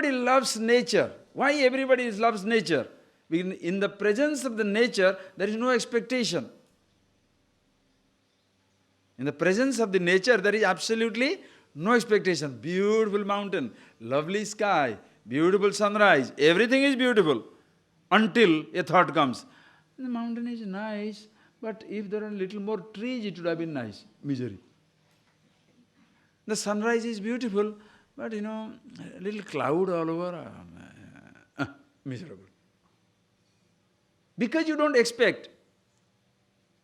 everybody loves nature. Why everybody loves nature? In the presence of the nature, there is no expectation. In the presence of the nature, there is absolutely no expectation. Beautiful mountain, lovely sky, beautiful sunrise, everything is beautiful. Until a thought comes, the mountain is nice, but if there are a little more trees, it would have been nice. Misery. The sunrise is beautiful, but a little cloud all over, miserable. Because you don't expect.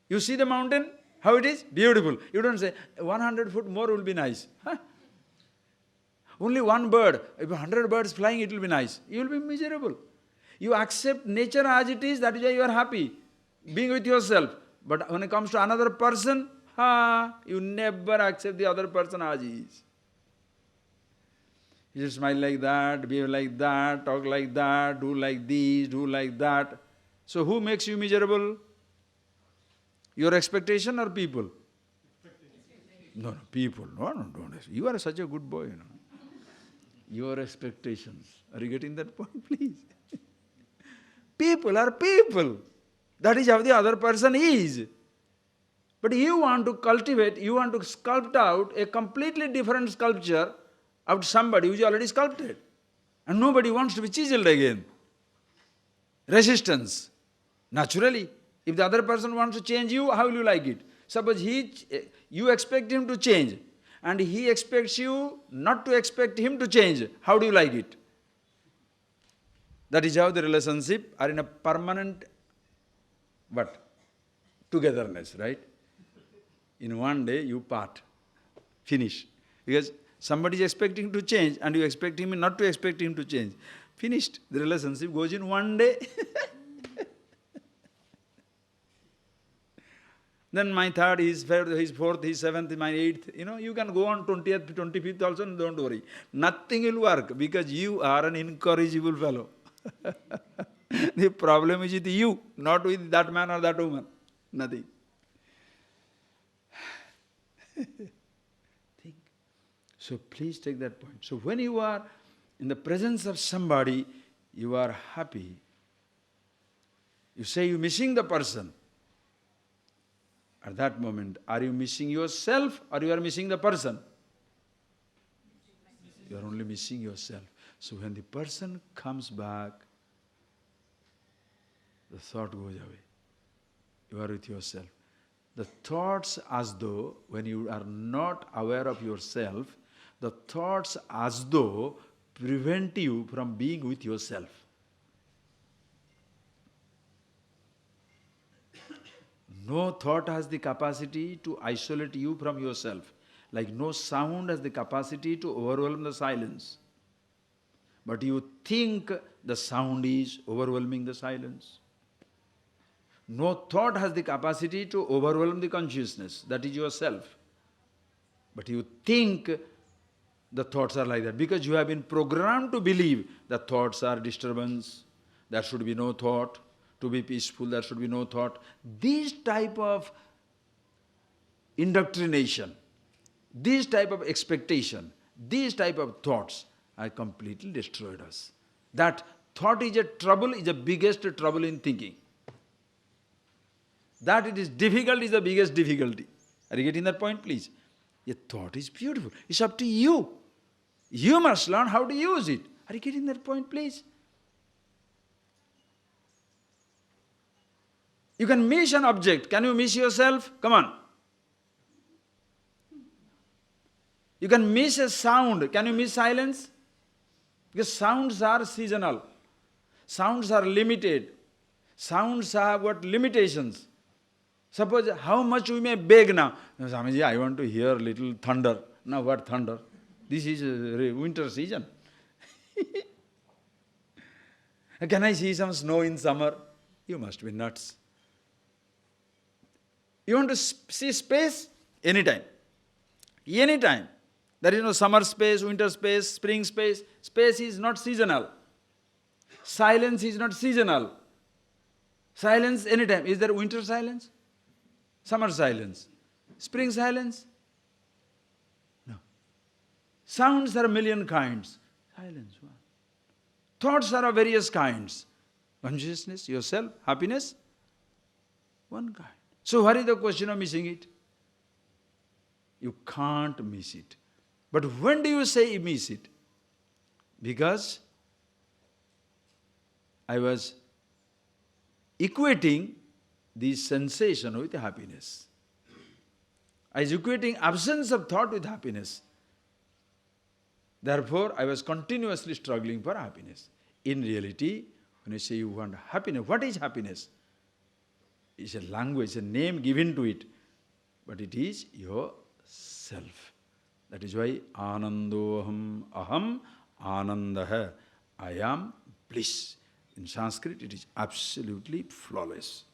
You see the mountain, how it is? Beautiful. You don't say, 100 foot more will be nice. Huh? Only one bird, if 100 birds flying, it will be nice. You will be miserable. You accept nature as it is, that is why you are happy, being with yourself. But when it comes to another person, you never accept the other person as he is. You just smile like that, behave like that, talk like that, do like this, do like that. So who makes you miserable? Your expectation or people? No, people. No, don't. You are such a good boy, Your expectations. Are you getting that point, please? People are people. That is how the other person is. But you want to cultivate, you want to sculpt out a completely different sculpture of somebody who is already sculpted. And nobody wants to be chiseled again. Resistance. Naturally, if the other person wants to change you, how will you like it? Suppose you expect him to change, and he expects you not to expect him to change. How do you like it? That is how the relationship are in a permanent, togetherness, right? In one day you part, finish. Because somebody is expecting to change and you expect him not to expect him to change. Finished. The relationship goes in one day. Then my third, his fourth, his seventh, my eighth. You can go on 20th, 25th also, don't worry. Nothing will work because you are an incorrigible fellow. The problem is with you, not with that man or that woman. Nothing. Think. So please take that point. So when you are in the presence of somebody, you are happy. You say you're missing the person. At that moment, are you missing yourself or you are missing the person? You are only missing yourself. So when the person comes back, the thought goes away. You are with yourself. The thoughts as though, when you are not aware of yourself, the thoughts as though prevent you from being with yourself. No thought has the capacity to isolate you from yourself. Like no sound has the capacity to overwhelm the silence. But you think the sound is overwhelming the silence. No thought has the capacity to overwhelm the consciousness. That is yourself. But you think the thoughts are like that because you have been programmed to believe that thoughts are disturbance, there should be no thought. To be peaceful, there should be no thought. This type of indoctrination, this type of expectation, these type of thoughts have completely destroyed us. That thought is the biggest trouble in thinking. That it is difficult is the biggest difficulty. Are you getting that point, please? A thought is beautiful. It's up to you. You must learn how to use it. Are you getting that point, please? You can miss an object. Can you miss yourself? Come on. You can miss a sound. Can you miss silence? Because sounds are seasonal. Sounds are limited. Sounds have got limitations. Suppose how much we may beg now. Swamiji, I want to hear little thunder. Now what thunder? This is winter season. Can I see some snow in summer? You must be nuts. You want to see space? Anytime. Anytime. There is no summer space, winter space, spring space. Space is not seasonal. Silence is not seasonal. Silence anytime. Is there winter silence? Summer silence? Spring silence? No. Sounds are a million kinds. Silence, one. Thoughts are of various kinds. Consciousness, yourself, happiness, one kind. So what is the question of missing it? You can't miss it. But when do you say you miss it? Because I was equating this sensation with happiness. I was equating absence of thought with happiness. Therefore, I was continuously struggling for happiness. In reality, when you say you want happiness, what is happiness? It's a language, a name given to it. But it is yourself. That is why Anandoham Aham Anandaha. I am bliss. In Sanskrit, it is absolutely flawless.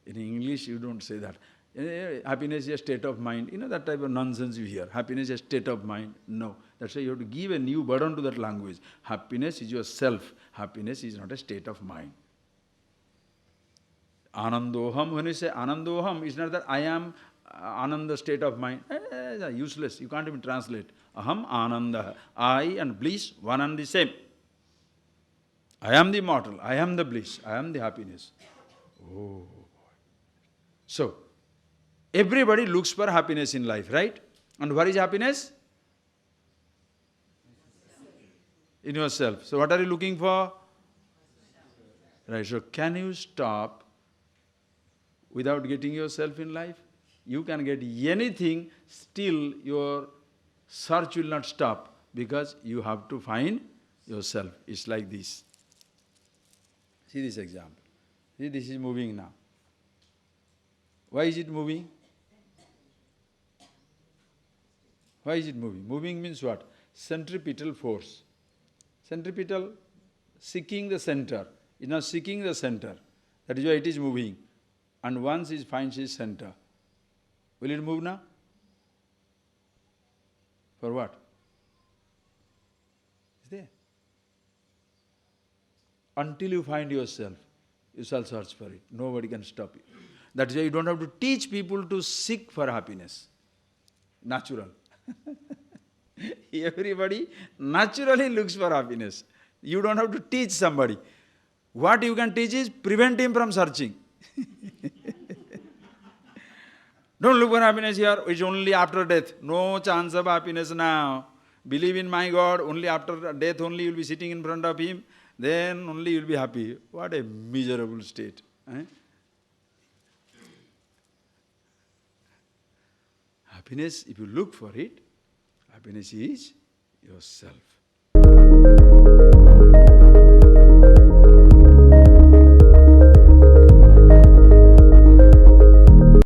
In English, you don't say that. Happiness is a state of mind. You know that type of nonsense you hear. Happiness is a state of mind. No. That's why you have to give a new burden to that language. Happiness is yourself. Happiness is not a state of mind. Anandoham, when you say Anandoham, it's not that I am Ananda state of mind. Useless. You can't even translate. Aham Ananda. I and bliss, one and the same. I am the immortal. I am the bliss. I am the happiness. Oh. So, everybody looks for happiness in life, right? And what is happiness? In yourself. So what are you looking for? Right, so can you stop without getting yourself in life? You can get anything, still your search will not stop because you have to find yourself. It's like this. See this example. See, this is moving now. Why is it moving? Why is it moving? Moving means what? Centripetal force. Centripetal, seeking the center. It is not seeking the center. That is why it is moving. And once it finds its center, will it move now? For what? It's there. Until you find yourself, you shall search for it. Nobody can stop you. That is why you don't have to teach people to seek for happiness. Natural. Everybody naturally looks for happiness. You don't have to teach somebody. What you can teach is prevent him from searching. Don't look for happiness here, it's only after death. No chance of happiness now. Believe in my God, only after death only you will be sitting in front of him, then only you will be happy. What a miserable state. Happiness, if you look for it, happiness is yourself.